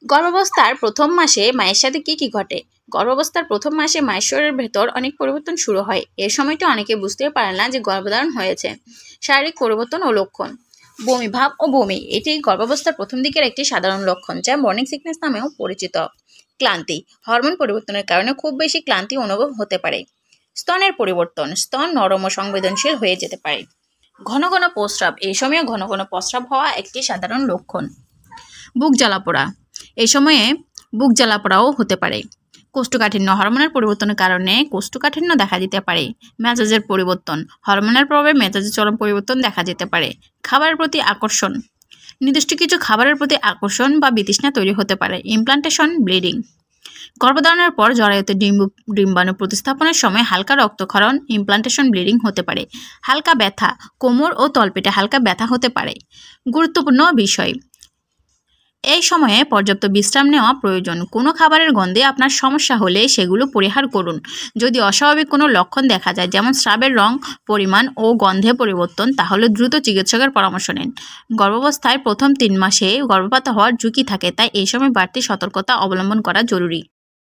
গর্ভাবস্থার প্রথম মাসে মায়ের সাথে কি ঘটে? গর্ভাবস্থার প্রথম মাসে মায়ের শরীরের ভেতর অনেক পরিবর্তন শুরু হয়। এ সময়টা অনেকে বুঝতেও পারে না যে গর্ভধারণ হয়েছে। শারীরিক পরিবর্তন ও লক্ষণ: বমি ভাব ও বমি, এটি গর্ভাবস্থার প্রথম দিকের একটি সাধারণ লক্ষণ, যা মর্নিং সিকনেস নামেও পরিচিত। ক্লান্তি: হরমোন পরিবর্তনের কারণে খুব বেশি ক্লান্তি অনুভব হতে পারে। স্তনের পরিবর্তন: স্তন নরম ও সংবেদনশীল হয়ে যেতে পারে। ঘন ঘন প্রস্রাব: এই সময়ে ঘন ঘন প্রস্রাব হওয়া একটি সাধারণ লক্ষণ। বুক জ্বালাপোড়া: এই সময়ে বুক জ্বালাপোড়াও হতে পারে। কোষ্ঠকাঠিন্য: হরমোনের পরিবর্তনের কারণে কোষ্ঠকাঠিন্য দেখা দিতে পারে। মেজাজের পরিবর্তন: হরমোনের প্রভাবে মেজাজের চরম পরিবর্তন দেখা যেতে পারে। খাবারের প্রতি আকর্ষণ: নির্দিষ্ট কিছু খাবারের প্রতি আকর্ষণ বা বিতৃষ্ণা তৈরি হতে পারে। ইমপ্লান্টেশন, ব্লিডিং: গর্ভধারণের পর জরায়ুতে ডিম্বাণু প্রতিস্থাপনের সময় হালকা রক্তক্ষরণ, ইমপ্লান্টেশন, ব্লিডিং হতে পারে। হালকা ব্যথা: কোমর ও তলপেটে হালকা ব্যথা হতে পারে। গুরুত্বপূর্ণ বিষয়: এই সময়ে পর্যাপ্ত বিশ্রাম নেওয়া প্রয়োজন। কোনো খাবারের গন্ধে আপনার সমস্যা হলে সেগুলো পরিহার করুন। যদি অস্বাভাবিক কোনো লক্ষণ দেখা যায়, যেমন স্রাবের রং, পরিমাণ ও গন্ধে পরিবর্তন, তাহলে দ্রুত চিকিৎসকের পরামর্শ নিন। গর্ভাবস্থায় প্রথম 3 মাসে গর্ভপাত হওয়ার ঝুঁকি থাকে, তাই এই সময় বাড়তি সতর্কতা অবলম্বন করা জরুরি।